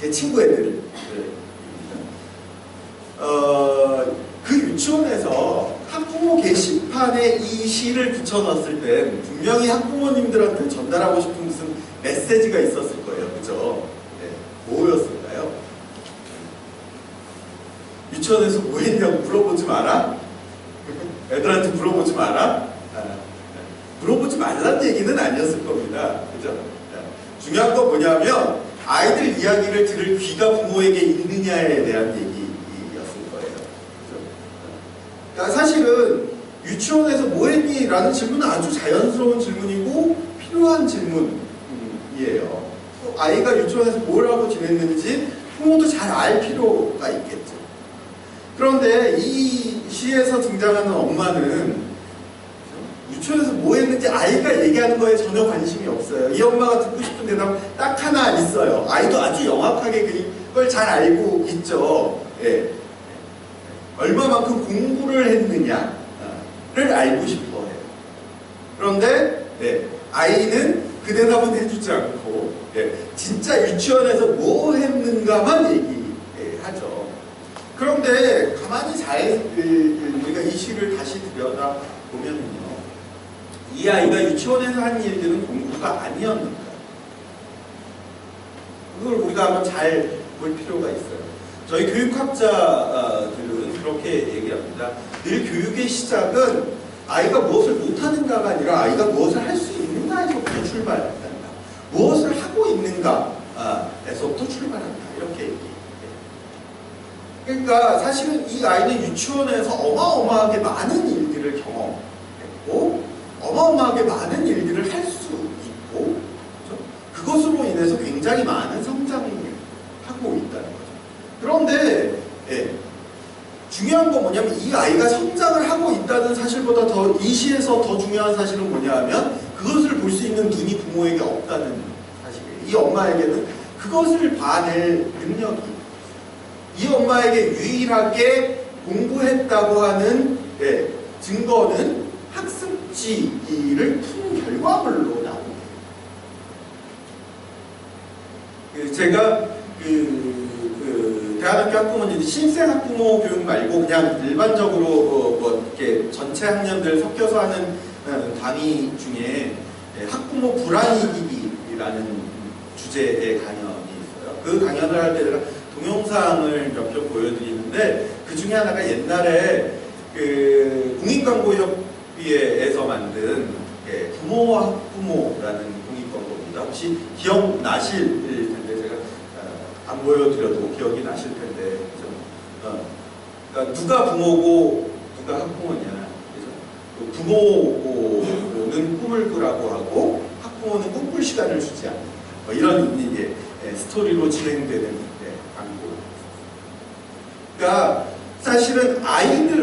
제 친구 애들. 그 유치원에서 학부모 게시판에 이 시를 붙여놨을 때 분명히 학부모님들한테 전달하고 싶은 무슨 메시지가 있었을 거예요. 그죠? 네. 뭐였을까요? 유치원에서 뭐 했냐고 물어보지 마라? 애들한테 물어보지 마라? 물어보지 말라는 얘기는 아니었을 겁니다. 그죠? 중요한 건 뭐냐면 아이들 이야기를 들을 귀가 부모에게 있느냐에 대한 얘기였을 거예요. 그죠? 그러니까 사실은 유치원에서 뭐 했니? 라는 질문은 아주 자연스러운 질문이고 필요한 질문이에요. 아이가 유치원에서 뭘 하고 지냈는지 부모도 잘 알 필요가 있겠죠. 그런데 이 시에서 등장하는 엄마는 유치원에서 뭐 했는지 아이가 얘기하는 거에 전혀 관심이 없어요. 이 엄마가 듣고 싶은 대답 딱 하나 있어요. 아이도 아주 영악하게 그걸 잘 알고 있죠. 예. 얼마만큼 공부를 했느냐를 알고 싶어 해요. 그런데 아이는 그 대답은 해주지 않고 진짜 유치원에서 뭐 했는가만 얘기하죠. 그런데 가만히 잘 우리가 이 시를 다시 들여다보면요, 이 아이가 유치원에서 한 일들은 공부가 아니었는가, 그걸 우리가 한번 잘 볼 필요가 있어요. 저희 교육학자들은 그렇게 얘기합니다. 늘 교육의 시작은 아이가 무엇을 못하는가가 아니라 아이가 무엇을 할 수 있는가에서부터 출발한다. 무엇을 하고 있는가에서부터 출발한다. 이렇게 얘기해요. 그러니까 사실은 이 아이는 유치원에서 어마어마하게 많은 일들을 경험했고 어마어마하게 많은 일들을 할 수 있고, 그렇죠? 그것으로 인해서 굉장히 많은 성장을 하고 있다는 거죠. 그런데 중요한 건 뭐냐면 이 아이가 성장을 하고 있다는 사실보다 더 이 시에서 더 중요한 사실은 뭐냐 하면 그것을 볼 수 있는 눈이 부모에게 없다는 사실이에요. 이 엄마에게는 그것을 봐낼 능력이, 이 엄마에게 유일하게 공부했다고 하는 증거는 학습지를 푼 결과물로 나옵니다. 제가 대안학교 학부모님들 신생 학부모 교육 말고 그냥 일반적으로 이렇게 전체 학년들 섞여서 하는 강의 중에 학부모 불안 이기기라는 주제의 강연이 있어요. 그 강연을 할 때 제가 동영상을 몇 편 보여드리는데 그 중에 하나가 옛날에 공익광고협의회에서 만든 부모와 학부모라는 공익광고입니다. 혹시 기억나실 텐데 제가 안 보여드려도 기억이 나실 텐데, 그러니까 누가 부모고 누가 학부모냐, 그죠? 부모는 꿈을 꾸라고 하고 학부모는 꿈꿀 시간을 주지 않는 이런 스토리로 진행되는 광고. 그러니까 사실은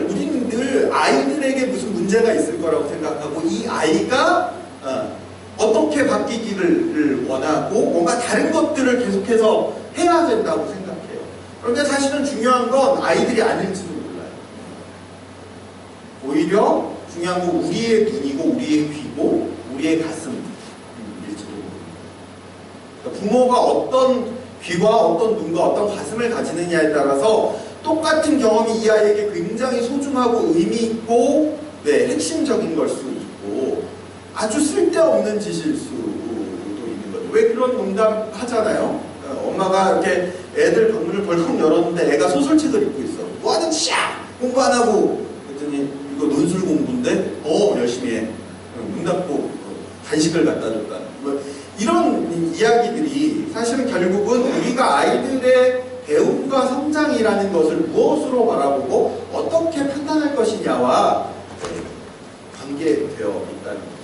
우리는 늘 아이들에게 무슨 문제가 있을 거라고 생각하고 이 아이가 어떻게 바뀌기를 원하고 뭔가 다른 것들을 계속해서 해야 된다고 생각해요. 그런데 사실은 중요한 건 아이들이 아닐지도 몰라요. 오히려 중요한 건 우리의 눈이고 우리의 귀고 우리의 가슴일지도 모릅니다. 그러니까 부모가 어떤 귀와 어떤 눈과 어떤 가슴을 가지느냐에 따라서 똑같은 경험이 이 아이에게 굉장히 소중하고 의미있고 핵심적인 걸 수도 있고 아주 쓸데없는 짓일 수도 있는 거죠. 왜 그런 농담 하잖아요. 엄마가 이렇게 애들 방문을 벌컥 열었는데 애가 소설책을 읽고 있어. 뭐 하는 짓이야? 공부 안 하고. 그랬더니 이거 논술 공부인데 열심히 해. 문 닫고 간식을 갖다 줬다. 뭐 이런 이야기들이 사실은 결국은 우리가 아이들의 배움과 성장이라는 것을 무엇으로 바라보고 어떻게 판단할 것이냐와 관계되어 있다는 거죠.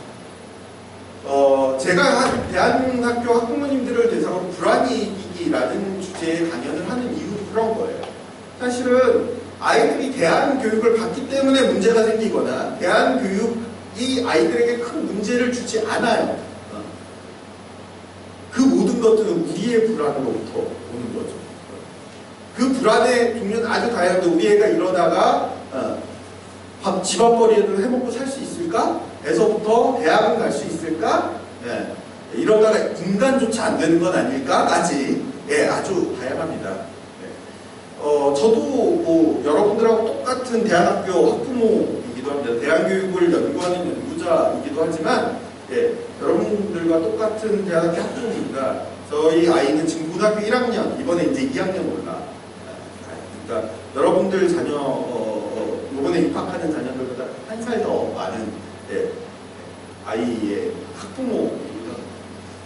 제가 대한학교 학부모님들을 대상으로 불안이기라는 주제의 강연을 하는 이유는 그런 거예요. 사실은 아이들이 대안교육을 받기 때문에 문제가 생기거나 대안교육이 아이들에게 큰 문제를 주지 않아요. 그 모든 것들은 우리의 불안으로부터 오는 거죠. 그 불안의 종류는 아주 다양한데 우리 애가 이러다가 집밥벌이를 해먹고 살 수 있을까? 에서부터 대학은 갈 수 있을까? 이러다가 인간조차 안 되는 건 아닐까? 까지 아주 다양한 합니다. 네. 저도 뭐 여러분들하고 똑같은 대안학교 학부모이기도 합니다. 대안교육을 연구하는 연구자이기도 하지만 여러분들과 똑같은 대안학교 학부모입니다. 저희 아이는 지금 고등학교 1학년, 이번에 이제 2학년 올라. 그러니까 여러분들 자녀, 이번에 입학하는 자녀들보다 한 살 더 많은 아이의 학부모입니다.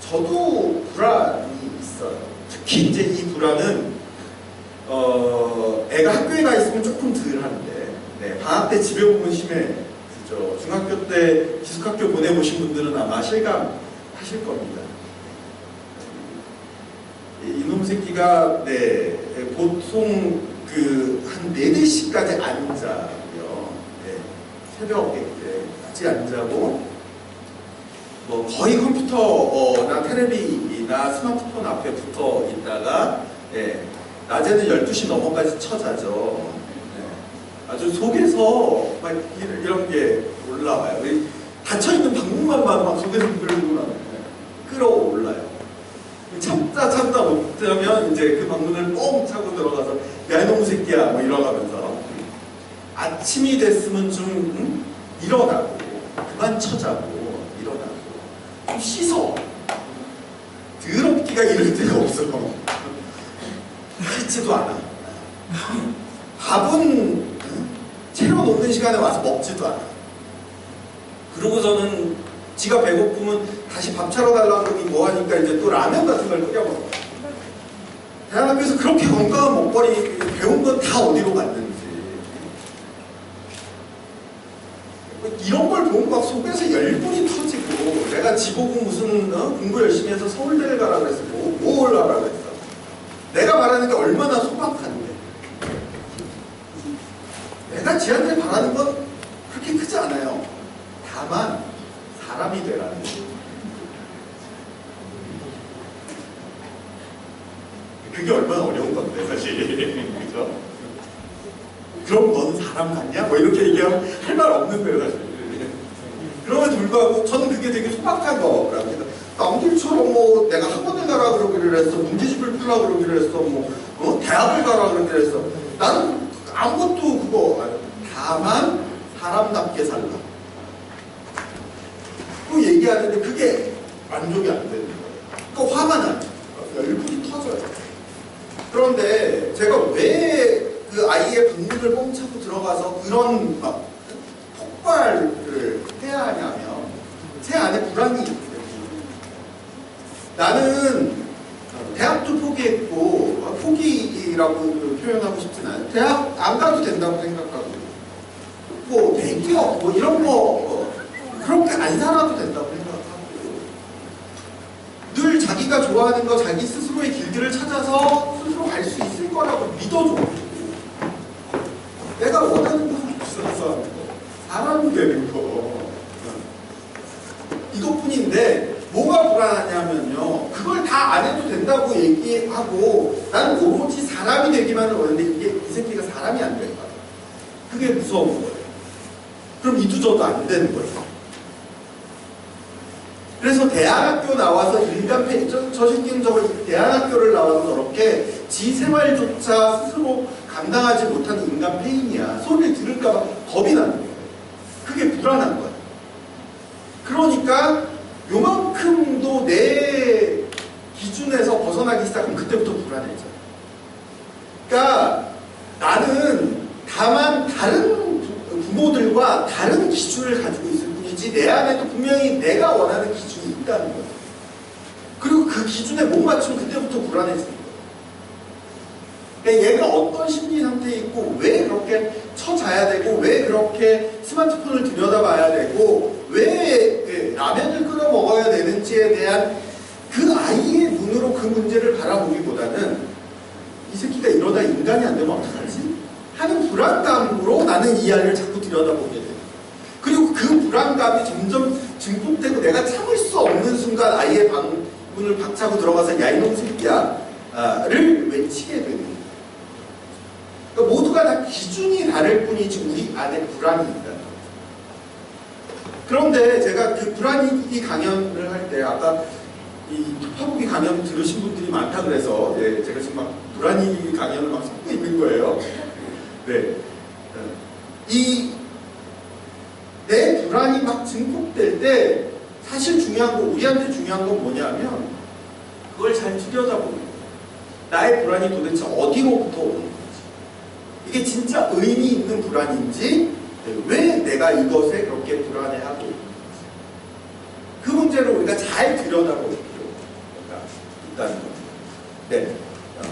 저도 불안이 있어요. 특히 이제 이 불안은 애가 학교에 가 있으면 조금 덜 하는데 방학 때 집에 오면 심해지죠. 중학교 때 기숙학교 보내보신 분들은 아마 실감하실 겁니다. 이놈 새끼가 보통 한 4-4시까지 안 자고요. 새벽에 같이 안 자고 뭐 거의 컴퓨터나 텔레비나 스마트폰 앞에 붙어 있다가 낮에는 12시 넘어까지 쳐자죠. 아주 속에서 막 이런 게 올라와요. 닫혀있는 방문만 봐도 막 속에서 끌어올라요. 참다 못하면 이제 그 방문을 뻥 차고 들어가서 야 이놈 새끼야 뭐 이러가면서 아침이 됐으면 좀 일어나고 그만 쳐자고 일어나고 좀 씻어. 더럽기가 이럴 데가 없어. 씻지도 않아. 밥은 채워놓는 시간에 와서 먹지도 않아. 그러고서는 지가 배고프면 다시 밥 차려 달라고 그러니 뭐하니까 이제 또 라면 같은 걸 끓여 먹어. 대한학교에서 그렇게 건강한 먹거리 배운 건 다 어디로 갔는지. 이런 걸 보면 막 속에서 열분이 터지고 내가 지보고 무슨 공부 열심히 해서 서울대를 가라 그랬어. 뭘 가라 그랬어. 내가 말하는 게 얼마나 소박한데. 내가 지한테 바라는 건 그렇게 크지 않아요. 다만 사람이 되라는 거예요. 그게 얼마나 어려운 건데 사실. 그죠? 그럼 넌 사람 같냐? 뭐 이렇게 얘기하면 할 말 없는 거예요 사실. 그럼에도 불구하고 저는 그게 되게 소박한 거랍니다. 남들처럼 뭐 내가 학원을 가라 그러기를 했어, 문제집을 풀라 그러기를 했어, 대학을 가라 그러기를 했어. 나는 아무것도 그거 다만 사람답게 살라. 그 얘기하는데 그게 만족이 안 되는 거예요. 그러니까 화가 나요. 열불이 터져요. 그런데 제가 왜 그 아이의 방문을 뻥차고 들어가서 그런 막 폭발을 해야 하냐면 제 안에 불안이 있기 때문에. 나는 대학도 포기했고 포기라고 표현하고 싶진 않아요. 대학 안 가도 된다고 생각하고 뭐 대기업 뭐 이런 거 그렇게 안 살아도 된다고 생각하고 늘 자기가 좋아하는 거 자기 스스로의 길들을 찾아서 스스로 갈 수 있을 거라고 믿어줘. 내가 원하는 거 있어서 사람이 되는 거 이것뿐인데 뭐가 불안하냐면요. 그걸 다 안 해도 된다고 얘기하고 나는 오로지 사람이 되기만을 원하는데 이 새끼가 사람이 안 된다. 그게 무서운 거예요. 그럼 이두저도 안 되는 거예요. 그래서 대안학교 나와서 인간 페인, 저 새끼는 대안학교를 나와서 저렇게 지 생활조차 스스로 감당하지 못하는 인간 페인이야. 소리를 들을까봐 겁이 나는 거예요. 그게 불안한 거예요. 그러니까 요만큼도 내 기준에서 벗어나기 시작하면 그때부터 불안해져. 그러니까 나는 다만 다른 부모들과 다른 기준을 가지고 있을 뿐이지 내 안에도 분명히 내가 원하는 기준이 있다는 거예요. 그리고 그 기준에 못 맞추면 그때부터 불안해지는 거예요. 그러니까 얘가 어떤 심리 상태에 있고 왜 그렇게 쳐자야 되고 왜 그렇게 스마트폰을 들여다봐야 되고 왜 라면을 끓여 먹어야 되는지에 대한 그 아이의 눈으로 그 문제를 바라보기보다는 이 새끼가 이러다 인간이 안 되면 어떡하지? 하는 불안감으로 나는 이 아이를 자꾸 들여다보게 돼요. 그리고 그 불안감이 점점 증폭되고 내가 참을 수 없는 순간 아이의 방문을 박차고 들어가서 야 이놈 새끼야를 외치게 되는 거예요. 그러니까 모두가 다 기준이 다를 뿐이지 우리 안에 불안이 있다는 거예요. 그런데 제가 그 불안이기 강연을 할 때 아까 이 파보기 강연 들으신 분들이 많다 그래서 제가 지금 막 불안이 강연을 막 섞고 있는 거예요. 네. 내 불안이 막 증폭될 때 사실 중요한 거, 우리한테 중요한 건 뭐냐면 그걸 잘 들여다보는 거예요. 나의 불안이 도대체 어디로부터 오는 건지, 이게 진짜 의미 있는 불안인지, 왜 내가 이것에 그렇게 불안해하고 있는지, 그 문제를 우리가 잘 들여다볼 필요가 있다는 거죠. 네.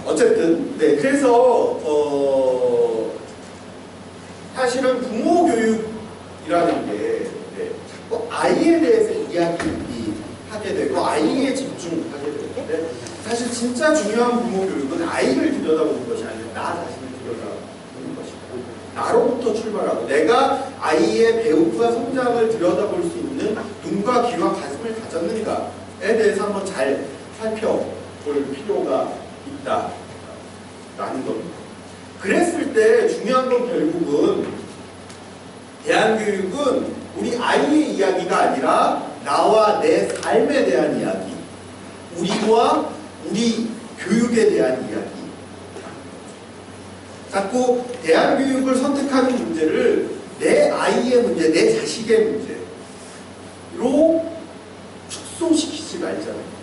어쨌든, 네. 그래서, 사실은 부모 교육이라는 게, 네, 자꾸 아이에 대해서 이야기하게 되고, 아이에 집중하게 되는데, 사실 진짜 중요한 부모 교육은 아이를 들여다보는 것이 아니라 나 자신을 들여다보는 것이다. 나로부터 출발하고, 내가 아이의 배움과 성장을 들여다볼 수 있는 눈과 귀와 가슴을 가졌는가에 대해서 한번 잘 살펴볼 필요가 있다라는 겁니다. 그랬을 때 중요한 건 결국은 대안교육은 우리 아이의 이야기가 아니라 나와 내 삶에 대한 이야기, 우리와 우리 교육에 대한 이야기. 자꾸 대안교육을 선택하는 문제를 내 아이의 문제, 내 자식의 문제로 축소시키지 말잖아요.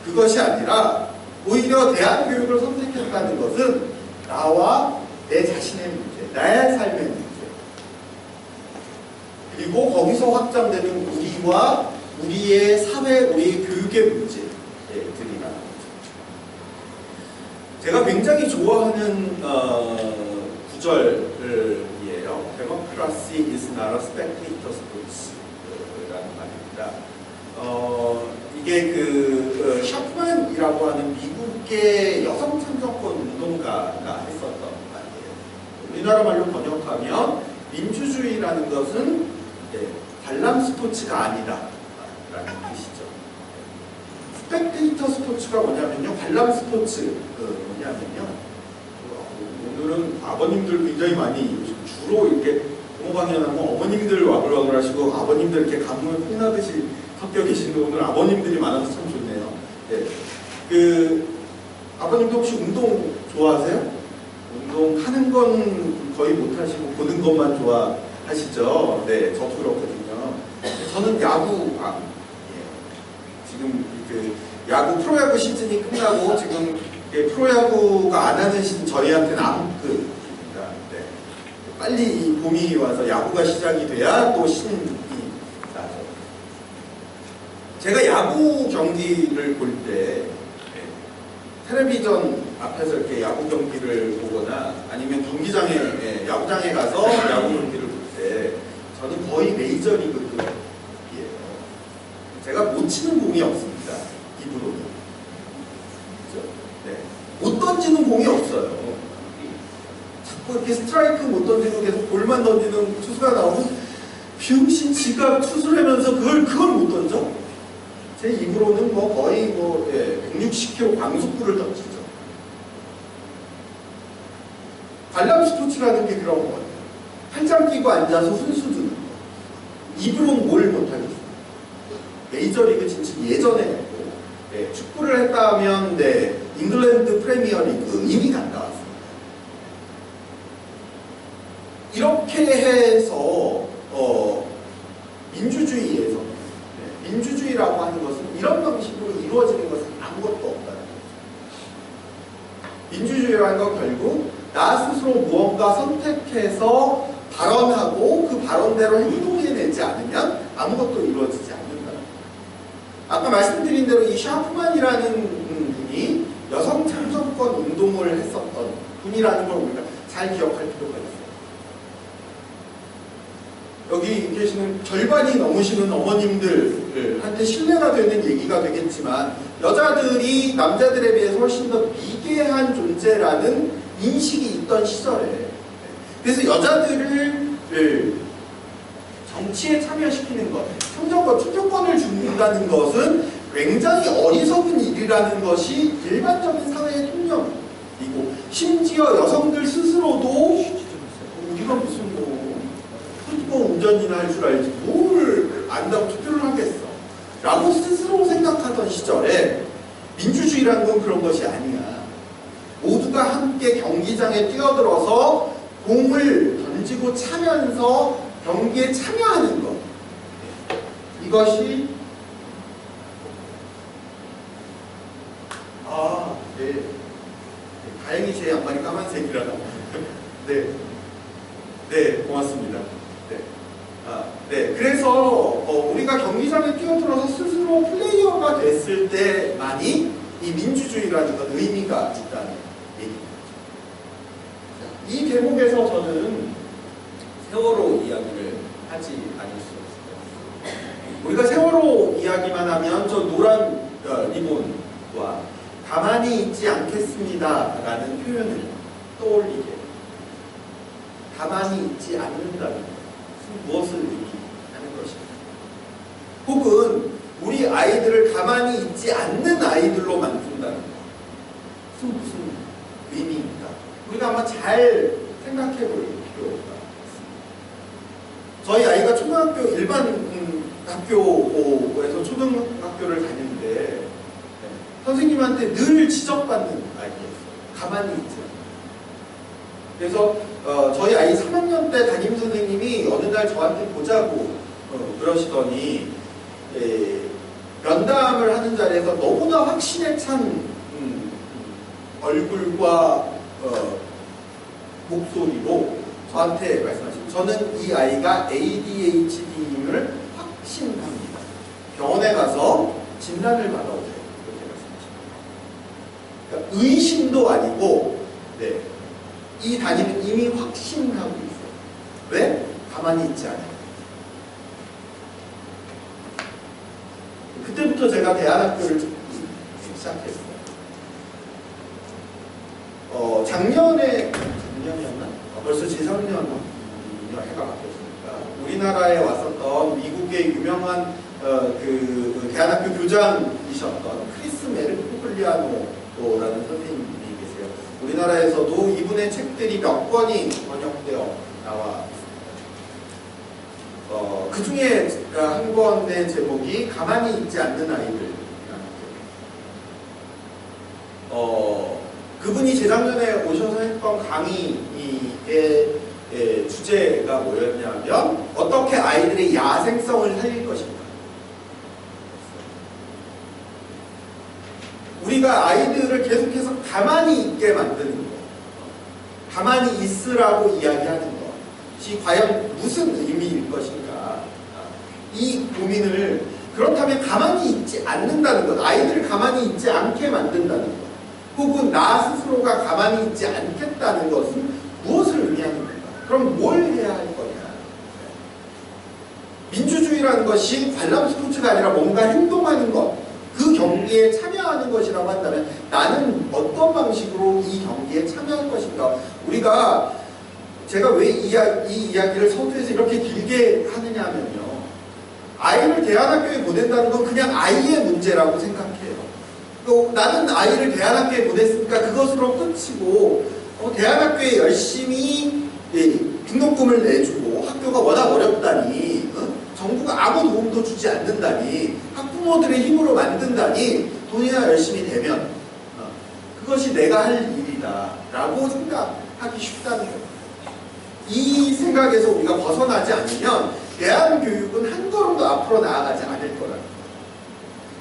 그것이 아니라 오히려 대안교육을 선택했다는 것은 나와 내 자신의 문제, 나의 삶의 문제, 그리고 거기서 확장되는 우리와 우리의 사회, 우리의 교육의 문제들이라는 거죠. 제가 굉장히 좋아하는 구절이에요. Democracy is not a spectator sport 라는 말입니다. 이게 샤프만이라고 하는 미국의 여성 참정권 운동가가 했었던 말이에요. 우리나라 말로 번역하면 민주주의라는 것은 관람 스포츠가 아니다 라는 뜻이죠. 스펙테이터 스포츠가 뭐냐면요, 관람 스포츠 뭐냐면요, 오늘은 아버님들 굉장히 많이 주로 이렇게 부모 강연하면 어머님들 와글와글 하시고 아버님들 이렇게 가뭄을 콩나듯이 섞여 계시는데 오늘 아버님들이 많아서 참 좋네요. 네. 아버님도 혹시 운동 좋아하세요? 운동하는 건 거의 못하시고 보는 것만 좋아하시죠? 네, 저도 그렇거든요. 저는 야구왕이에요. 지금 야구 프로야구 시즌이 끝나고 지금 프로야구가 안 하는 저희한테는 암흑입니다. 네. 빨리 이 봄이 와서 야구가 시작이 돼야 또 신이 나죠. 제가 야구 경기를 볼 때 텔레비전 앞에서 이렇게 야구 경기를 보거나 아니면 경기장에, 야구장에 가서 야구 경기를 볼 때 저는 거의 메이저리그급이에요. 제가 못 치는 공이 없습니다. 입으로는. 그렇죠? 네. 못 던지는 공이 없어요. 자꾸 이렇게 스트라이크 못 던지고 계속 볼만 던지는 투수가 나오면 병신 지가 투수를 하면서 그걸 못 던져? 제 입으로는 거의 160km 광속구를 던지죠. 관람 스포츠라는 게 그런 거 같아요. 팔짱 끼고 앉아서 훈수 두는 거. 입으로는 뭘 못하겠어요. 메이저리그 진출 예전에 했고, 축구를 했다 하면 잉글랜드 프리미어리그 이미 갔다 왔어요. 이렇게 해서 민주주의에서 민주주의라고 하는 것은 이런 방식으로 이루어지는 것은 아무것도 없다는 거죠. 민주주의라는 건 결국 나 스스로 무언가 선택해서 발언하고 그 발언대로 행동해내지 않으면 아무것도 이루어지지 않는다는 거죠. 아까 말씀드린 대로 이 샤프만이라는 분이 여성 참정권 운동을 했었던 분이라는 걸 우리가 잘 기억할 필요가 있어요. 여기 계시는 절반이 넘으시는 어머님들한테 신뢰가 되는 얘기가 되겠지만 여자들이 남자들에 비해서 훨씬 더 미개한 존재라는 인식이 있던 시절에, 그래서 여자들을 정치에 참여시키는 것, 투표권을 준다는 것은 굉장히 어리석은 일이라는 것이 일반적인 사회의 통념이고, 심지어 여성들 스스로도 우리가 무슨 운전이나 할 줄 알지 뭘 안다고 투표를 하겠어 라고 스스로 생각하던 시절에 민주주의라는 건 그런 것이 아니야. 모두가 함께 경기장에 뛰어들어서 공을 던지고 차면서 경기에 참여하는 것. 이것이 네. 다행히 제 양말이 까만색이라. 네. 네, 고맙습니다. 네. 네. 그래서 우리가 경기장에 뛰어들어서 스스로 플레이어가 됐을 때만이 이 민주주의라는 건 의미가 있다는 얘기입니다. 이 대목에서 저는 세월호 이야기를 하지 않을 수 없어요. 우리가 세월호 이야기만 하면 저 노란 리본과 가만히 있지 않겠습니다 라는 표현을 떠올리게 됩니다. 가만히 있지 않는다는 것은 무엇을 의미하는 것입니까? 혹은 우리 아이들을 가만히 있지 않는 아이들로 만든다는 것은 무슨 의미입니까? 우리가 한번 잘 생각해 볼 필요가 있습니다. 저희 아이가 초등학교 일반 학교에서 초등학교를 다니는데 선생님한테 늘 지적받는 아이였어요. 가만히 있지 않아요. 그래서 저희 아이 3학년 때 담임 선생님이 어느 날 저한테 보자고 그러시더니 면담을 하는 자리에서 너무나 확신에 찬 얼굴과 목소리로 저한테 말씀하시고, 저는 이 아이가 ADHD임을 확신합니다. 병원에 가서 진단을 받아오세요. 이렇게 말씀하십니다. 그러니까 의심도 아니고, 네, 이 담임은 이미 확신하고 있어요. 왜? 가만히 있지 않아요. 그때부터 제가 대안학교를 시작했어요. 작년이었나? 벌써 제3년 해가 바뀌었으니까 우리나라에 왔었던 미국의 유명한 그 대안학교 교장이셨던 크리스 메르코글리아노라는 선생님이 계세요. 우리나라에서도 이분의 책들이 몇 권이 번역되어 나와 있습니다. 그 중에 한 권의 제목이 가만히 있지 않는 아이들이라는 책. 그분이 재작년에 오셔서 했던 강의의 주제가 뭐였냐면 어떻게 아이들의 야생성을 살릴 것인가. 우리가 아이들을 계속해서 가만히 있게 만드는 것, 가만히 있으라고 이야기하는 것이 과연 무슨 의미일 것인가. 이 고민을, 그렇다면 가만히 있지 않는다는 것, 아이들을 가만히 있지 않게 만든다는 것, 혹은 나 스스로가 가만히 있지 않겠다는 것은 무엇을 의미하는 건가? 그럼 뭘 해야 할 거냐? 민주주의라는 것이 관람 스포츠가 아니라 뭔가 행동하는 것, 그 경기에 참여하는 것이라고 한다면 나는 어떤 방식으로 이 경기에 참여할 것인가? 우리가, 제가 왜 이 이야기를 서두에서 이렇게 길게 하느냐 하면요, 아이를 대안학교에 보낸다는 건 그냥 아이의 문제라고 생각해요. 또 나는 아이를 대안학교에 보냈으니까 그것으로 끝이고, 대안학교에 열심히 등록금을 내주고 학교가 워낙 어렵다니, 정부가 아무 도움도 주지 않는다니, 학부모들의 힘으로 만든다니 돈이나 열심히 내면 그것이 내가 할 일이다 라고 생각하기 쉽다는 거예요. 이 생각에서 우리가 벗어나지 않으면 대안교육은 한 걸음도 앞으로 나아가지 않을 거라는 거예요.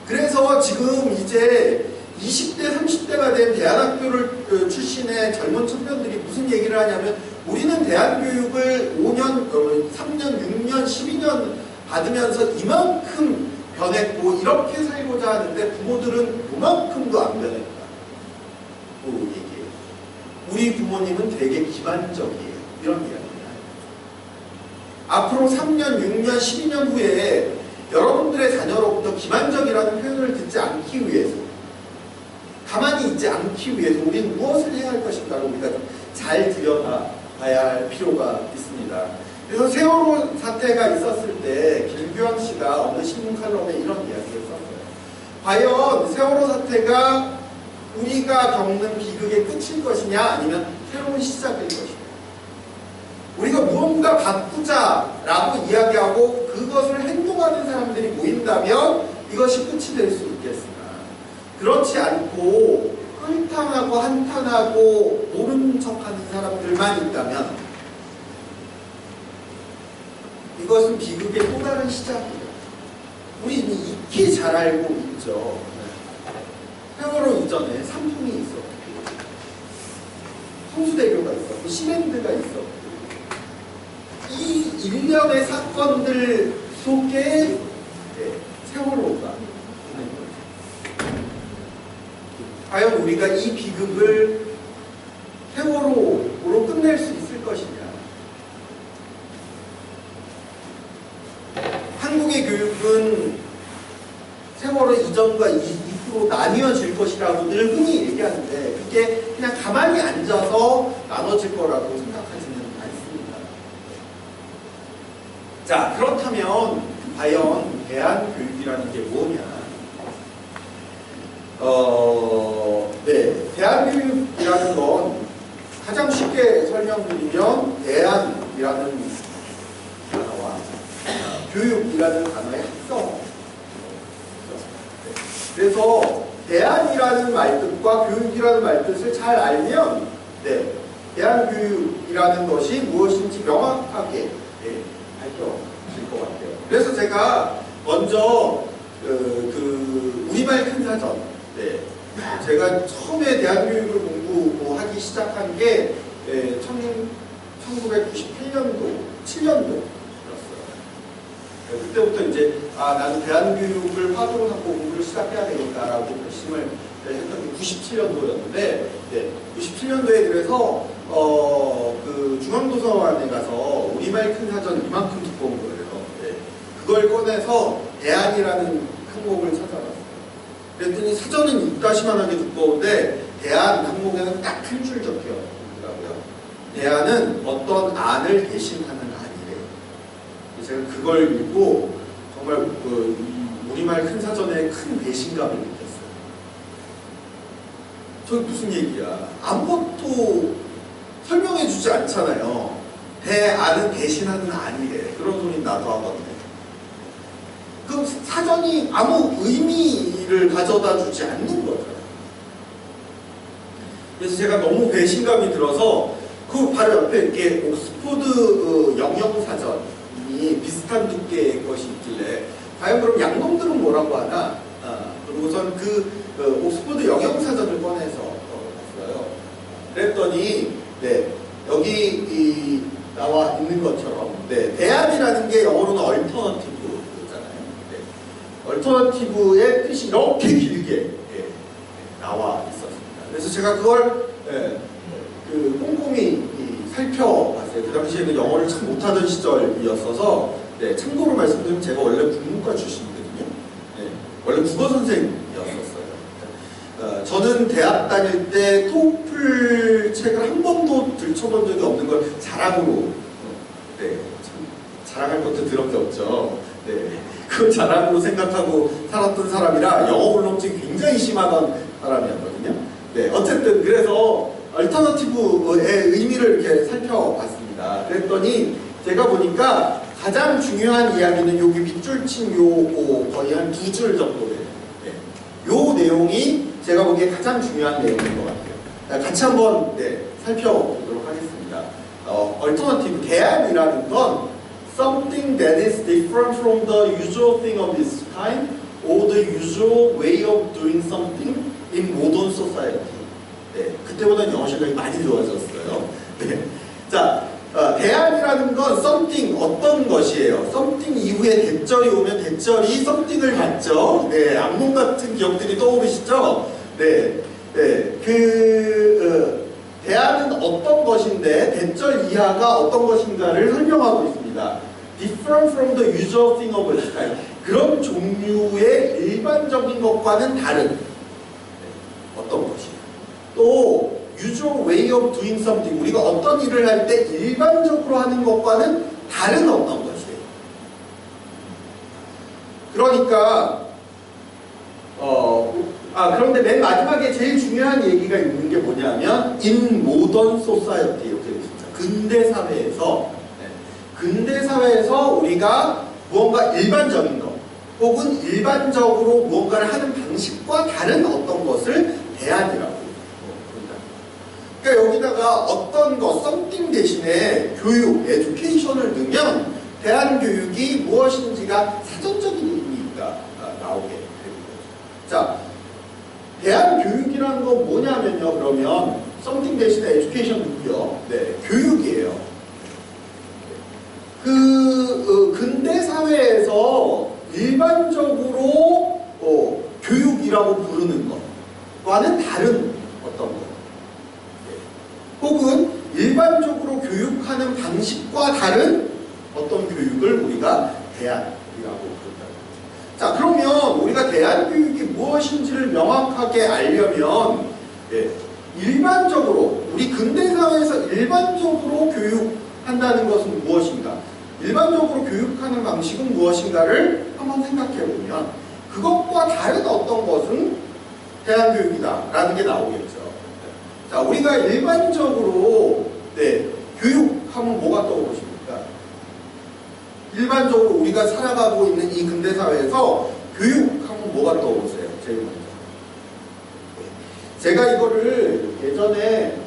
그래서 지금 이제 20대, 30대가 된 대안학교를 출신의 젊은 청년들이 무슨 얘기를 하냐면, 우리는 대안교육을 5년, 3년, 6년, 12년 받으면서 이만큼 변했고 이렇게 살고자 하는데 부모들은 그만큼도 안 변했다. 또 얘기해요. 우리 부모님은 되게 기만적이에요. 이런 이야기를 해요. 앞으로 3년, 6년, 12년 후에 여러분들의 자녀로부터 기만적이라는 표현을 듣지 않기 위해서, 가만히 있지 않기 위해서 우리는 무엇을 해야 할 것인가를 우리가 좀 잘 들여다봐야 할 필요가 있습니다. 그래서 세월호 사태가 있었을 때 김규환 씨가 어느 신문 칼럼에 이런 이야기를 썼어요. 과연 세월호 사태가 우리가 겪는 비극의 끝일 것이냐, 아니면 새로운 시작일 것이냐. 우리가 무언가 바꾸자라고 이야기하고 그것을 행동하는 사람들이 모인다면 이것이 끝이 될 수 있겠으나, 그렇지 않고 설탕하고 한탄하고 모른 척하는 사람들만 있다면 이것은 비극의 또 다른 시작이에요. 우리는 익히 잘 알고 있죠. 세월호 이전에 삼풍이 있었고 성수대교가 있었고 시랜드가 있었고 이 일련의 사건들 속에 세월호가 있는 거죠. 과연 우리가 이 비극을 세월호로 끝낼 수 있을 것이냐. 한국의 교육은 세월호 이전과 이후로 나뉘어질 것이라고 늘 흔히 얘기하는데 그게 그냥 가만히 앉아서 나눠질 거라고 생각하지는 않습니다. 자, 그렇다면 과연 대한교육이라는 게 뭐냐? 대한교육이라는 건 가장 쉽게 설명드리면 대한이라는 단어와 교육이라는 단어의 합성. 그래서 대안이라는 말뜻과 교육이라는 말뜻을 잘 알면 대한교육이라는 것이 무엇인지 명확하게 밝혀질 것 같아요. 그래서 제가 먼저 우리말 큰사전 제가 처음에 대한교육을 공부하기 시작한 게 1998년도 7년도 그때부터 이제 나는 대한교육을 화두로 삼고 공부를 시작해야 되겠다라고 결심을 했던 게 97년도였는데 97년도에 그래서 그 중앙도서관에 가서 우리말 큰 사전 이만큼 두꺼운 거예요. 그걸 꺼내서 대안이라는 항목을 찾아봤어요. 그랬더니 사전은 이따시만하게 두꺼운데 대안 항목에는 딱 한 줄 적혀 있더라고요. 대안은 어떤 안을 대신하는 안이래요. 제가 그걸 읽고 정말 우리말 큰 사전에 큰 배신감을 느꼈어요. 저게 무슨 얘기야? 아무것도 설명해주지 않잖아요. 대안은 대신하는 안이래. 그런 소리 나도 하거든요. 그럼 사전이 아무 의미를 가져다 주지 않는 거죠. 그래서 제가 너무 배신감이 들어서 그 바로 옆에 이렇게 옥스포드 영영사전이 비슷한 두께의 것이 있길래 과연 그럼 양놈들은 뭐라고 하나? 그리고선 옥스포드 영영사전을 꺼내서 봤어요. 그랬더니 여기 나와 있는 것처럼 대안이라는 게 영어로는 얼터너티브잖아요. 얼터너티브의 뜻이 이렇게 길게 나와 있었습니다. 그래서 제가 그걸 꼼꼼히 살펴봤어요. 그 당시에는 영어를 참 못하던 시절이었어서 참고로 말씀드리면 제가 원래 국문과 출신이거든요. 원래 국어 선생님이었었어요. 저는 대학 다닐 때 토플 책을 한 번도 들춰본 적이 없는 걸 자랑으로 참 자랑할 것도 더럽게 없죠. 그 자랑으로 생각하고 살았던 사람이라 영어 울렁증이 굉장히 심하던 사람이었거든요. 어쨌든 그래서 얼터너티브의 의미를 이렇게 살펴봤습니다. 그랬더니 제가 보니까 가장 중요한 이야기는 여기 밑줄 친 거의 한 2줄 정도 돼요. 요 내용이 제가 보기에 가장 중요한 내용인 것 같아요. 같이 한번 살펴보도록 하겠습니다. 얼터너티브, 대안이라는 건 something that is different from the usual thing of its kind or the usual way of doing something in modern society. 그때보다는 영어 실력이 많이 좋아졌어요. 자, 대안이라는 건 something, 어떤 것이에요. something 이후에 대절이 오면 대절이 something을 갖죠. 악몽 같은 기억들이 떠오르시죠? 대안은 어떤 것인데 대절 이하가 어떤 것인가를 설명하고 있습니다. different from the usual thing of its kind. 그런 종류의 일반적인 것과는 다른 어떤 것이에요. 또 usual way of doing something, 우리가 어떤 일을 할 때 일반적으로 하는 것과는 다른 어떤 것이에요. 그러니까 그런데 맨 마지막에 제일 중요한 얘기가 있는 게 뭐냐면 in modern society 이렇게 되어 있습니다. 근대 사회에서 우리가 무언가 일반적인 것 혹은 일반적으로 무언가를 하는 방식과 다른 어떤 것을 대안이라고 그러니까 여기다가 어떤 거, something 대신에 교육, education을 넣으면 대한교육이 무엇인지가 사전적인 의미가 나오게 되는 거죠. 자, 대한교육이라는 건 뭐냐면요. 그러면 something 대신에 education 넣고요. 네, 교육이에요. 근대 사회에서 일반적으로 교육이라고 부르는 것과는 다른 어떤 것, 혹은 일반적으로 교육하는 방식과 다른 어떤 교육을 우리가 대안이라고 부른다. 자, 그러면 우리가 대안교육이 무엇인지를 명확하게 알려면 일반적으로 우리 근대사회에서 일반적으로 교육한다는 것은 무엇인가? 일반적으로 교육하는 방식은 무엇인가를 한번 생각해보면 그것과 다른 어떤 것은 대안교육이다라는 게 나오겠죠. 자, 우리가 일반적으로 교육하면 뭐가 떠오르십니까? 일반적으로 우리가 살아가고 있는 이 근대사회에서 교육하면 뭐가 떠오르세요? 제일 먼저. 제가 이거를 예전에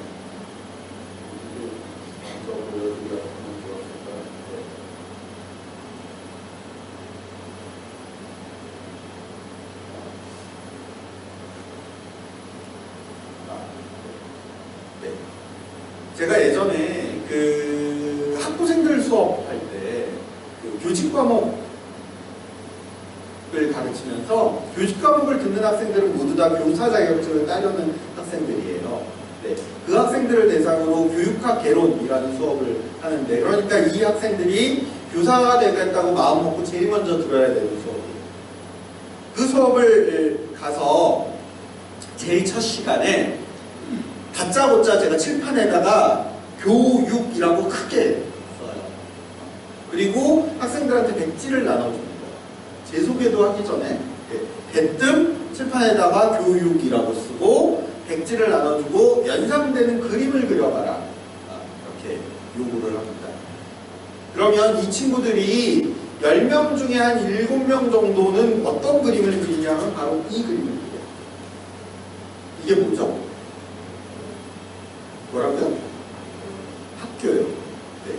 제가 예전에 그 학부생들 수업할 때 그 교직 과목을 가르치면서 교직 과목을 듣는 학생들은 모두 다 교사 자격증을 따려는 학생들이에요. 네, 그 학생들을 대상으로 교육학 개론이라는 수업을 하는데, 그러니까 이 학생들이 교사가 되겠다고 마음 먹고 제일 먼저 들어야 되는 수업이에요. 그 수업을 가서 제일 첫 시간에 다짜고짜 제가 칠판에다가 교육이라고 크게 써요. 그리고 학생들한테 백지를 나눠주는 거예요. 제 소개도 하기 전에 대뜸 칠판에다가 교육이라고 쓰고 백지를 나눠주고 연상되는 그림을 그려봐라, 이렇게 요구를 합니다. 그러면 이 친구들이 10명 중에 한 7명 정도는 어떤 그림을 그리냐면 바로 이 그림을 그려요. 이게 뭐죠? 뭐라고요? 학교요. 네.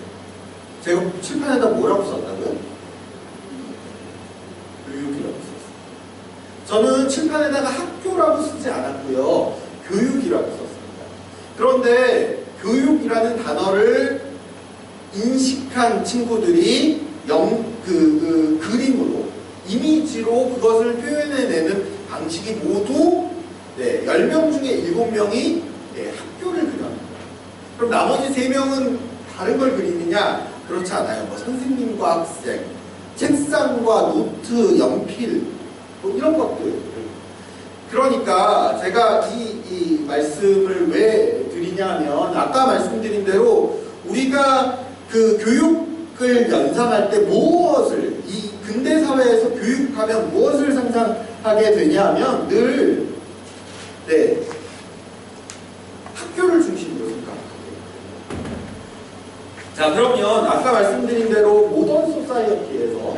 제가 칠판에다 뭐라고 썼다고요? 교육이라고 썼어요. 저는 칠판에다가 학교라고 쓰지 않았고요. 교육이라고 썼습니다. 그런데 교육이라는 단어를 인식한 친구들이 그림으로, 이미지로 그것을 표현해내는 방식이 모두 10명 중에 7명이 학교를 그려요. 그럼 나머지 3명은 다른 걸 그리느냐? 그렇지 않아요. 뭐 선생님과 학생, 책상과 노트, 연필, 뭐 이런 것들. 그러니까 제가 이 말씀을 왜 드리냐면, 아까 말씀드린 대로 우리가 그 교육을 연상할 때 무엇을, 이 근대사회에서 교육하면 무엇을 상상하게 되냐면 늘 학교를 중심으로 생각하게. 자, 그러면 아까 말씀드린 대로 모던 소사이어티에서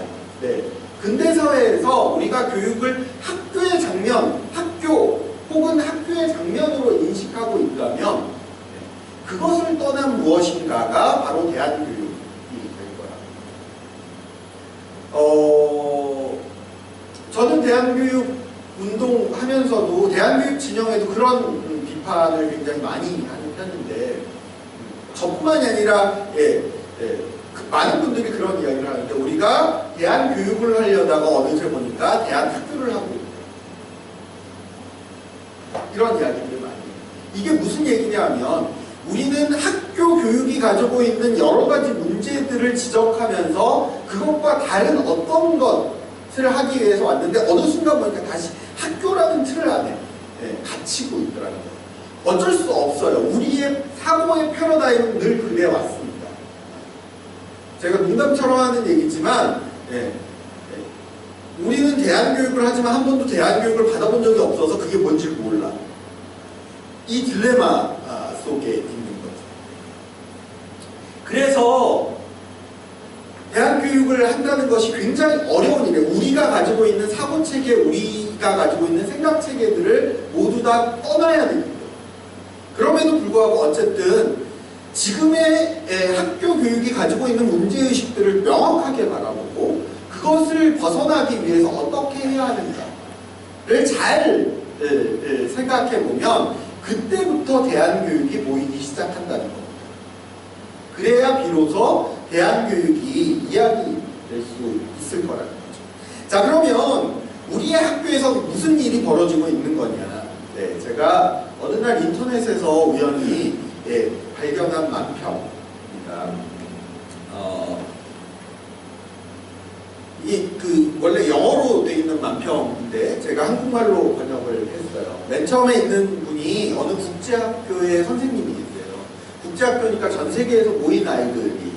근대사회에서 우리가 교육을 학교의 장면, 학교 혹은 학교의 장면으로 인식하고 있다면 그것을 떠난 무엇인가가 바로 대한교육이 될 거라. 저는 대한교육 운동하면서도 대한교육 진영에도 그런 비판을 굉장히 많이 하는 편인데, 저뿐만이 아니라 많은 분들이 그런 이야기를 하는데, 우리가 대한교육을 하려다가 어느새 보니까 대한학교를 하고 있다, 이런 이야기들을 많이 해요. 이게 무슨 얘기냐면, 우리는 학교 교육이 가지고 있는 여러 가지 문제들을 지적하면서 그것과 다른 어떤 것을 하기 위해서 왔는데, 어느 순간 보니까 다시 학교라는 틀 안에 갇히고 있더라는 거예요. 어쩔 수 없어요. 우리의 사고의 패러다임은 늘 그래왔습니다. 제가 농담처럼 하는 얘기지만 우리는 대한교육을 하지만 한 번도 대한교육을 받아본 적이 없어서 그게 뭔지 몰라. 이 딜레마 속에 있는 거죠. 그래서 대한교육을 한다는 것이 굉장히 어려운 일이에요. 우리가 가지고 있는 사고체계, 우리가 가지고 있는 생각체계들을 모두 다 떠나야 됩니다. 그럼에도 불구하고 어쨌든 지금의 학교 교육이 가지고 있는 문제의식들을 명확하게 바라보고 그것을 벗어나기 위해서 어떻게 해야 하는가를 잘 생각해 보면 그때부터 대안교육이 보이기 시작한다는 겁니다. 그래야 비로소 대안교육이 이야기될 수 있을 거라는 거죠. 자, 그러면 우리의 학교에서 무슨 일이 벌어지고 있는 거냐. 네, 제가 어느 날 인터넷에서 우연히 발견한 만평입니다. 원래 영어로 되어 있는 만평인데 제가 한국말로 번역을 했어요. 맨 처음에 있는 분이 어느 국제학교의 선생님이 계세요. 국제학교니까 전 세계에서 모인 아이들이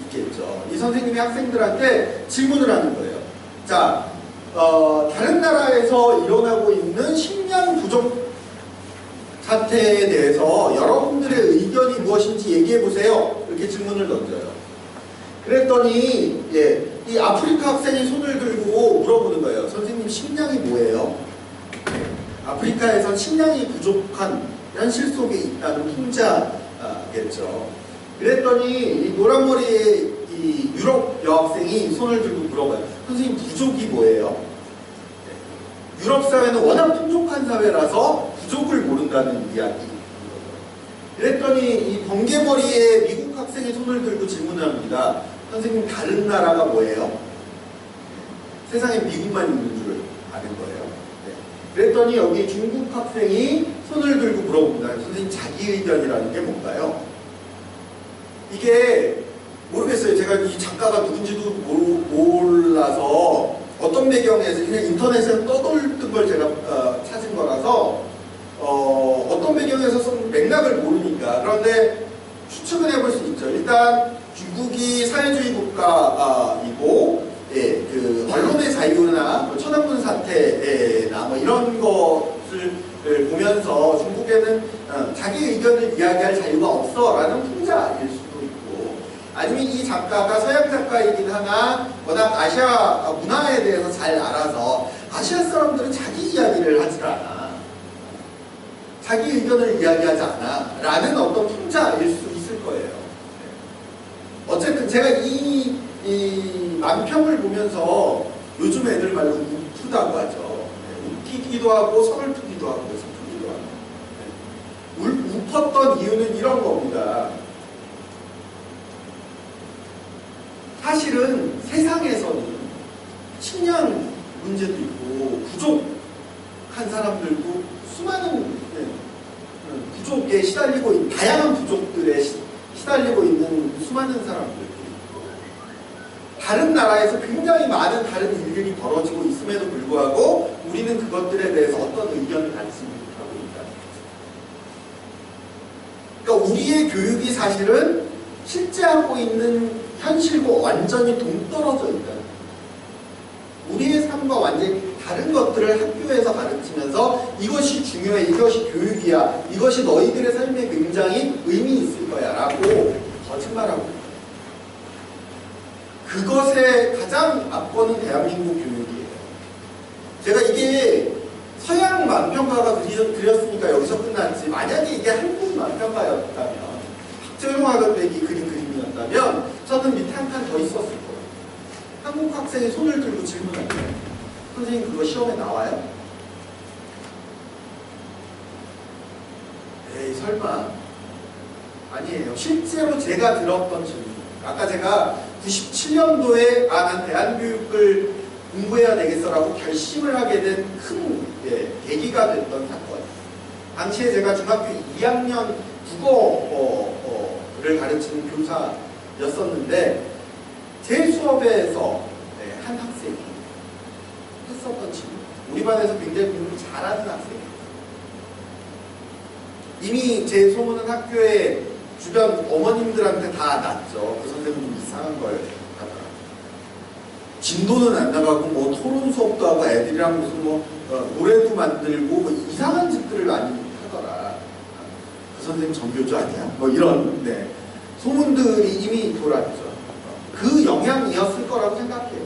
있겠죠. 이 선생님이 학생들한테 질문을 하는 거예요. 자, 다른 나라에서 일어나고 있는 식량 부족 사태에 대해서 여러분들의 의견이 무엇인지 얘기해 보세요. 이렇게 질문을 던져요. 그랬더니 이 아프리카 학생이 손을 들고 물어보는 거예요. 선생님, 식량이 뭐예요? 아프리카에선 식량이 부족한 현실 속에 있다는 풍자겠죠. 그랬더니 이 노란머리의 이 유럽 여학생이 손을 들고 물어봐요. 선생님, 부족이 뭐예요? 유럽 사회는 워낙 풍족한 사회라서 부족을 모른다는 이야기. 그랬더니 이 번개머리의 미국 학생이 손을 들고 질문을 합니다. 선생님, 다른 나라가 뭐예요? 세상에 미국만 있는 줄 아는 거예요. 그랬더니 여기 중국 학생이 손을 들고 물어봅니다. 선생님, 자기 의견이라는 게 뭔가요? 이게 모르겠어요. 제가 이 작가가 누군지도 몰라서 어떤 배경에서 그냥 인터넷에서 떠돌던 걸 제가 찾은 거라서 어떤 배경에서 쓴 맥락을 모르니까. 그런데 추측을 해볼 수 있죠. 일단 중국이 사회주의 국가이고 그 언론의 자유나 천안문 사태나 뭐 이런 것을 보면서 중국에는 자기 의견을 이야기할 자유가 없어라는 풍자일 수도 있고, 아니면 이 작가가 서양 작가이긴 하나 워낙 아시아 문화에 대해서 잘 알아서 아시아 사람들은 자기 이야기를 하지 않아, 자기 의견을 이야기하지 않아 라는 어떤 풍자일 수 있을 거예요. 어쨌든 제가 이 만평을 보면서 요즘 애들 말로 웃기다고 하죠. 웃기기도 하고 서글프기도 하고 슬프기도 하고. 웃었던 이유는 이런 겁니다. 사실은 세상에서는 식량 문제도 있고 부족한 사람들도 수많은 부족에 시달리고 있는, 다양한 부족들에 시달리고 있는 수많은 사람들도 있고, 다른 나라에서 굉장히 많은 다른 일들이 벌어지고 있음에도 불구하고 우리는 그것들에 대해서 어떤 의견을 갖지 못하고 있다는 거죠. 그러니까 우리의 교육이 사실은 실제 하고 있는 현실과 완전히 동떨어져 있다는 거죠. 우리의 삶과 완전히 다른 것들을 학교에서 가르치면서 이것이 중요해, 이것이 교육이야, 이것이 너희들의 삶에 굉장히 의미 있을 거야 라고 거짓말하고 있다. 그것의 가장 앞권은 대한민국 교육이에요. 제가 이게 서양 만평가가 그렸으니까 여기서 끝났지, 만약에 이게 한국 만평가였다면, 박재룡 학원백이 그린 그림이었다면 저는 밑에 한 칸 더 있었을 거예요. 한국 학생이 손을 들고 질문할 때 선생님, 그거 시험에 나와요? 에이, 설마. 아니에요. 실제로 제가 들었던 질문. 아까 제가 97년도에 난 대한교육을 공부해야 되겠어라고 결심을 하게 된 큰 계기가 됐던 사건. 당시에 제가 중학교 2학년 국어를 가르치는 교사였었는데 제 수업에서 한 학생이 했었던 질문. 우리 반에서 굉장히 공부 잘하는 학생이에요. 이미 제 소문은 학교에 주변 어머님들한테 다 났죠. 그 선생님 좀 이상한 걸 하더라고요. 진도는 안 나가고 뭐 토론 수업도 하고 애들이랑 무슨 노래도 만들고 뭐 이상한 짓들을 많이 하더라. 그 선생님 정교조 아니야? 뭐 이런 소문들이 이미 돌았죠. 그 영향이었을 거라고 생각해요.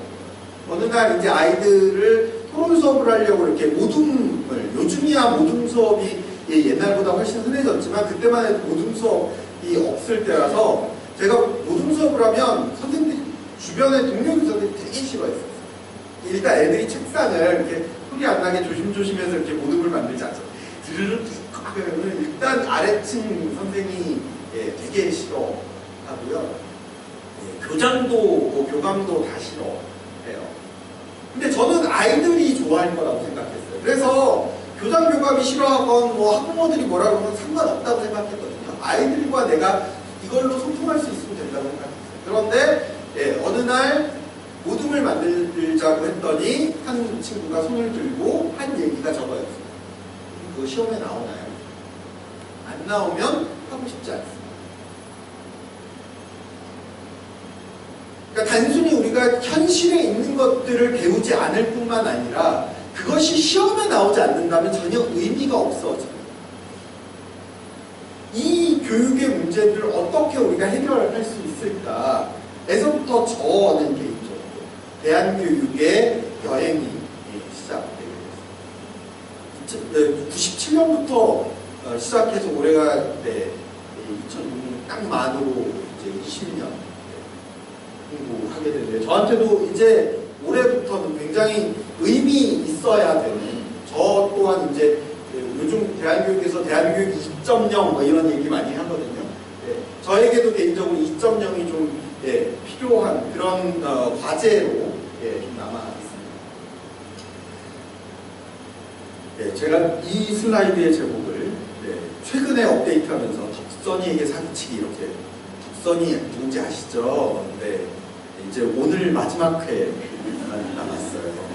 어느 날 이제 아이들을 토론 수업을 하려고 이렇게 모둠을, 요즘이야 모둠 수업이 옛날보다 훨씬 흔해졌지만 그때만 해도 모둠 수업이 없을 때라서 제가 모둠 수업을 하면 선생님들이 주변에 동료 교사들이 되게 싫어했어요. 일단 애들이 책상을 이렇게 소리 안 나게 조심조심해서 이렇게 모둠을 만들지 않죠. 드르륵 하면 일단 아래층 선생이 되게 싫어하고요. 교장도 교감도 다 싫어해요. 근데 저는 아이들이 좋아할 거라고 생각했어요. 그래서 교장 교감이 싫어하건 뭐 학부모들이 뭐라고 하면 상관없다고 생각했거든요. 아이들과 내가 이걸로 소통할 수 있으면 된다고 생각했어요. 그런데 어느 날 모둠을 만들자고 했더니 한 친구가 손을 들고 한 얘기가 저거였어요. 그거 시험에 나오나요? 안 나오면 하고 싶지 않습니다. 그러니까 단순히 우리가 현실에 있는 것들을 배우지 않을 뿐만 아니라 그것이 시험에 나오지 않는다면 전혀 의미가 없어져요. 이 교육의 문제들을 어떻게 우리가 해결할 수 있을까? 에서부터 저는 개인적으로 대한교육의 여행이 시작되게 됐어요. 97년부터 시작해서 올해가 2006년 딱 만으로 이제 20년 공부하게 되는데 저한테도 이제 올해부터는 굉장히 의미 있어야 되는, 저 또한 이제 요즘 대한교육에서 대한교육 2.0 뭐 이런 얘기 많이 하거든요. 저에게도 개인적으로 2.0이 좀 필요한 그런 과제로 좀 남아 있습니다. 제가 이 슬라이드의 제목을 최근에 업데이트하면서 덕선이에게 사기치기 이렇게, 덕선이 누군지 아시죠? 네, 이제 오늘 마지막 회만 남았어요.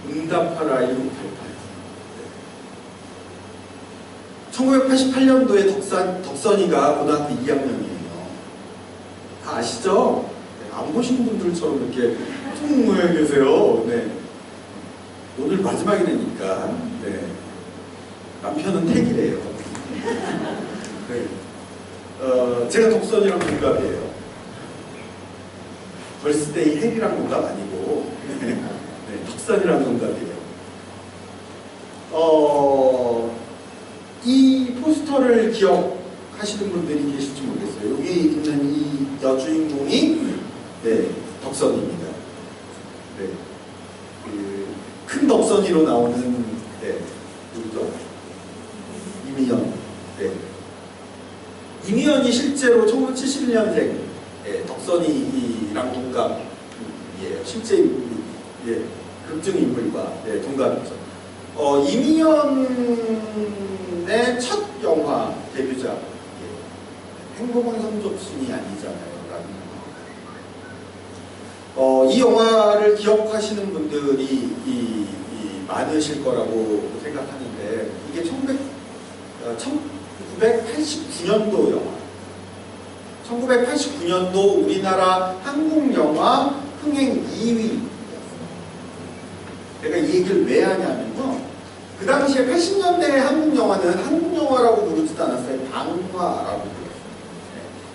응답하라 1988. 1988년도에 덕선이가 고등학교 2학년이에요. 다 아시죠? 안 보신 분들처럼 이렇게 퉁 모여 계세요. 네. 오늘 마지막이 되니까 남편은 택이래요. 네. 제가 덕선이랑 동갑이에요. 벌스데이 헬이랑 동갑 아니고 덕선이랑 동갑이에요. 이 포스터를 기억하시는 분들이 계실지 모르겠어요. 여기 있는 이 여주인공이 덕선입니다. 큰 덕선이로 나오는 누구죠? 이미연. 이미연이 실제로 1971년생 덕선이랑 동갑이에요. 실제 극중 인물과 동갑이죠. 이미연의 첫 영화 데뷔작 행복은 성적순이 아니잖아요 라는 이 영화를 기억하시는 분들이 많으실 거라고 생각하는데 이게 1989년도 영화, 1989년도 우리나라 한국 영화 흥행 2위였어요. 내가 이 얘기를 왜 하냐면요, 그 당시에 80년대 한국 영화는 한국 영화라고 부르지도 않았어요. 방화라고 불렀어요.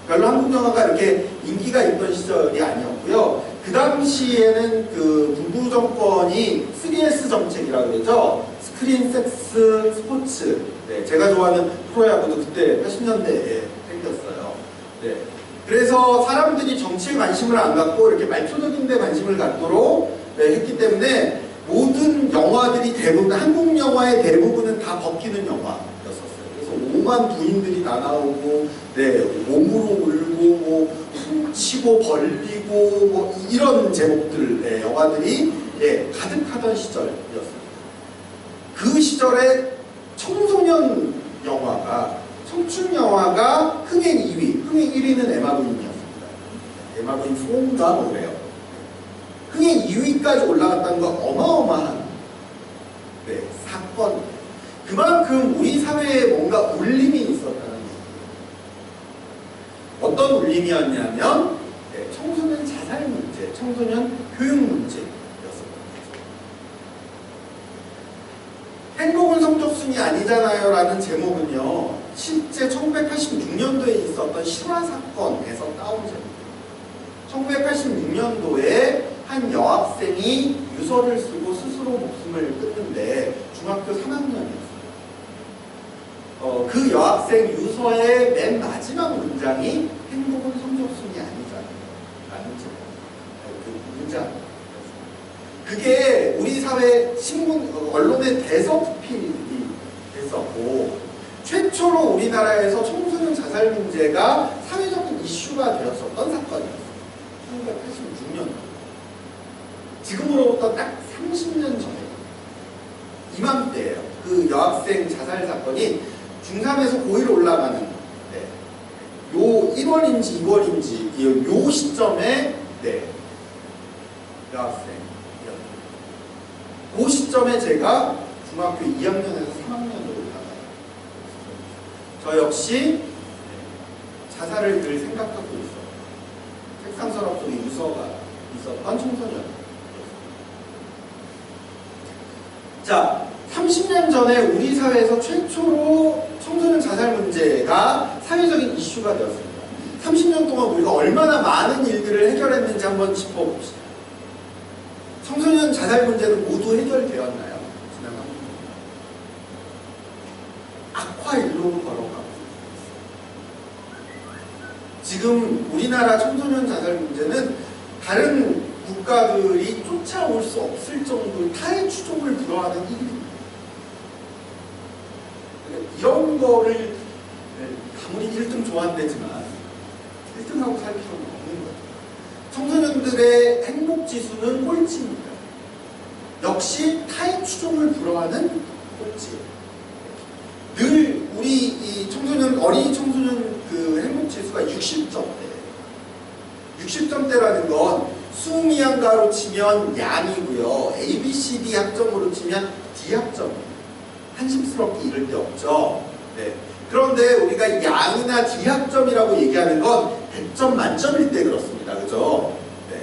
별로 한국 영화가 이렇게 인기가 있던 시절이 아니었고요. 그 당시에는 그 군부 정권이 3S 정책이라고 그러죠. 스크린, 섹스, 스포츠. 제가 좋아하는 프로야구도 그때 80년대에 생겼어요. 그래서 사람들이 정치에 관심을 안 갖고 이렇게 말초적인 데 관심을 갖도록 했기 때문에 모든 영화들이 대부분, 한국 영화의 대부분은 다 벗기는 영화였었어요. 그래서 오만 부인들이 다 나오고, 몸으로 울고, 뭐 훔치고 벌리고, 뭐 이런 제목들의 영화들이 가득하던 시절이었습니다. 그 시절에 청소년 영화가, 청춘 영화가 흥행 2위, 흥행 1위는 에마부인이었습니다. 에마부인 소음과 뭐래요. 흥행 2위까지 올라갔다는 건 어마어마한 사건. 그만큼 우리 사회에 뭔가 울림이 있었다는 거예요. 어떤 울림이었냐면 청소년 자살 문제, 청소년 교육 문제였었던 거죠. 행복은 성적순이 아니잖아요 라는 제목은요, 실제 1986년도에 있었던 실화 사건에서 따온 제목이에요. 1986년도에 한 여학생이 유서를 쓰고 스스로 목숨을 끊는데 중학교 3학년이었어요. 그 여학생 유서의 맨 마지막 문장이 행복은 성적순이 아니잖아요 라는 그 문장. 그게 우리 사회 신문 언론의 대서특필이 됐었고 최초로 우리나라에서 청소년 자살 문제가 사회적인 이슈가 되었었던 사건이었어요. 1986년. 지금으로부터 딱 30년 전에 이맘때예요. 그 여학생 자살 사건이 중3에서 고1로 올라가는 요 1월인지 2월인지 요 시점에 여학생 그 시점에 제가 중학교 2학년에서 3학년으로 올라가요. 저 역시 자살을 늘 생각하고 있어요. 책상 서랍 속에 유서가 있었던 청소년이었어요. 자, 30년 전에 우리 사회에서 최초로 청소년 자살 문제가 사회적인 이슈가 되었습니다. 30년 동안 우리가 얼마나 많은 일들을 해결했는지 한번 짚어봅시다. 청소년 자살 문제는 모두 해결되었나요? 지난 30년. 악화일로로 걸어가고 지금 우리나라 청소년 자살 문제는 다른 국가들이 쫓아올 수 없을 정도로 타의 추종을 불허하는 일입니다. 이런 거를 아무리 1등 좋아한다지만 1등하고 살 필요는 없는 거예요. 청소년들의 행복지수는 꼴찌입니다. 역시 타의 추종을 불허하는 꼴찌예요. 늘 우리 이 청소년, 어린이 청소년 그 행복지수가 60점대예요. 60점대라는 건 수미양가로 치면 양이고요. A, B, C, D 학점으로 치면 D 학점이에요. 한심스럽게 이럴 데 없죠. 네. 그런데 우리가 양이나 D 학점이라고 얘기하는 건 100점 만점일 때 그렇습니다. 그죠? 네.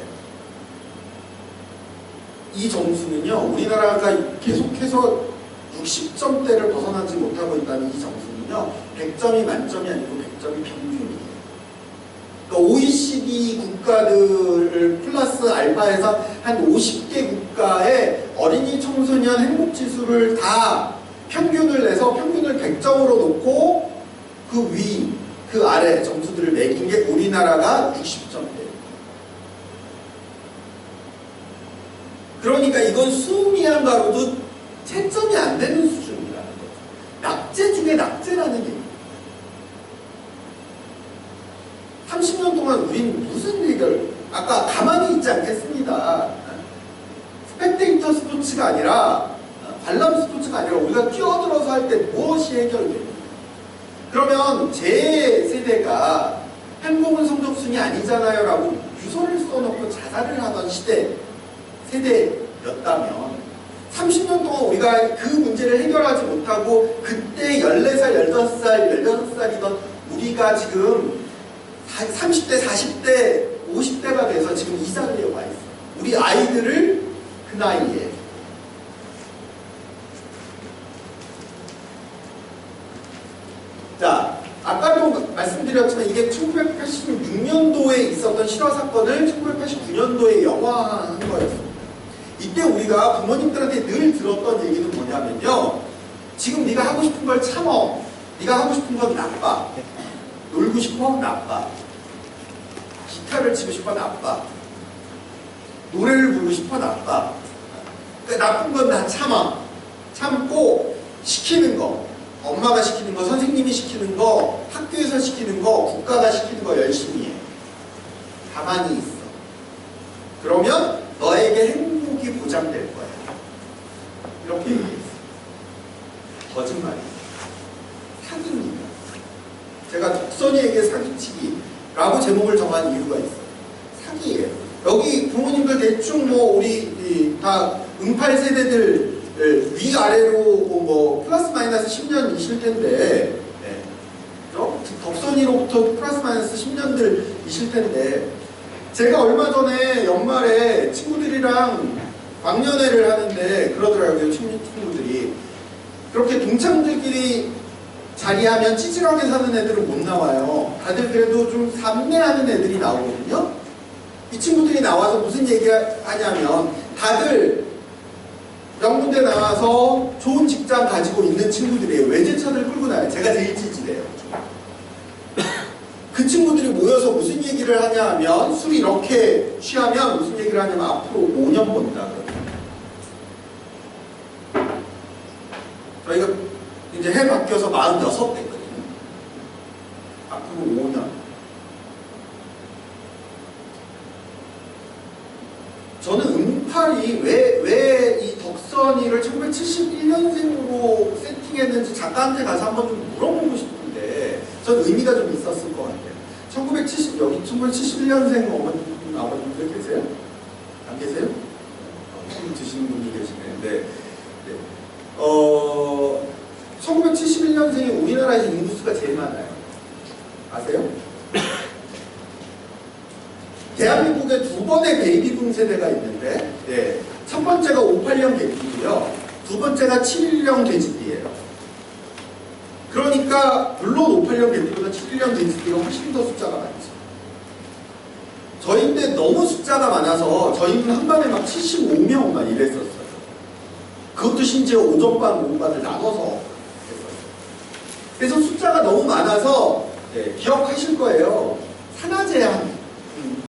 이 점수는요, 우리나라가 계속해서 60점대를 벗어나지 못하고 있다는 이 점수는요, 100점이 만점이 아니고 100점이 평균이에요. 그러니까 OECD 국가들을 플러스 알파해서 한 50개 국가의 어린이 청소년 행복지수를 다 평균을 내서 평균을 100점으로 놓고 그 위, 그 아래 점수들을 매긴 게 우리나라가 60점대예요. 그러니까 이건 수미양가로도 채점이 안 되는 수준이라는 거죠. 낙제 중에 낙제라는 얘기예요. 30년 동안 우린 무슨 얘기를, 아까 가만히 있지 않겠습니다. 스펙테이터 스포츠가 아니라, 관람 스포츠가 아니라 우리가 뛰어들어서 할 때 무엇이 해결됩니까? 그러면 제 세대가 행복은 성적순이 아니잖아요 라고 유서를 써놓고 자살을 하던 세대였다면 30년 동안 우리가 그 문제를 해결하지 못하고 그때 14살, 15살, 16살이던 우리가 지금 30대, 40대, 50대가 돼서 지금 이 자리에 와 있어요. 우리 아이들을 그 나이에. 자, 아까도 말씀드렸지만 이게 1986년도에 있었던 실화 사건을 1989년도에 영화화한 거였습니다. 이때 우리가 부모님들한테 늘 들었던 얘기는 뭐냐면요. 지금 네가 하고 싶은 걸 참어. 네가 하고 싶은 건 나빠. 놀고 싶어? 나빠. 기타를 치고 싶어? 나빠. 노래를 부르고 싶어? 나빠. 그러니까 나쁜 건 다 참아. 참고 시키는 거, 엄마가 시키는 거, 선생님이 시키는 거, 학교에서 시키는 거, 국가가 시키는 거 열심히 해. 가만히 있어. 그러면 너에게 행복이 보장될 거야. 이렇게 얘기했어. 거짓말이에요. 사기입니다. 제가 덕선이에게 사기치기라고 제목을 정한 이유가 있어요. 사기예요. 여기 부모님들 대충 뭐 우리 다 응팔 세대들 위아래로 뭐 플러스 마이너스 10년이실 텐데, 네. 덕선이로부터 플러스 마이너스 10년들이실 텐데, 제가 얼마 전에 연말에 친구들이랑 왕년회를 하는데 그러더라고요. 친구들이 그렇게 동창들끼리 자리하면 찌질하게 사는 애들은 못 나와요. 다들 그래도 좀 삼내하는 애들이 나오거든요. 이 친구들이 나와서 무슨 얘기를 하냐면 다들 명문대 나와서 좋은 직장 가지고 있는 친구들이에요. 외제차들 끌고 나요. 제가 제일 찌질해요. 그 친구들이 모여서 무슨 얘기를 하냐 하면 술 이렇게 취하면 무슨 얘기를 하냐면 앞으로 5년 번다. 저희가 이제 해 바뀌어서 46 됐거든요. 앞으로 5년. 저는 응팔이 왜 이 덕선이를 1971년생으로 세팅했는지 작가한테 가서 한번 좀 물어보고 싶은데 전 의미가 좀 있었을 것 같아요. 1971년생 아버님들 계세요? 안 계세요? 술 드시는 분이 계시네. 네. 1971년생이 우리나라에서 인구수가 제일 많아요. 아세요? 대한민국에 두 번의 베이비붐 세대가 있는데, 네. 첫 번째가 58년 돼지고요. 두 번째가 71년 돼지띠예요. 그러니까 물론 58년 돼지보다 71년 돼지띠가 훨씬 더 숫자가 많죠. 저희인데 너무 숫자가 많아서 저희는 한 반에 막 75명만 이랬었어요. 그것도 심지어 오전반, 오후반을 나눠서 했었어요. 그래서 숫자가 너무 많아서 네, 기억하실 거예요. 산하제한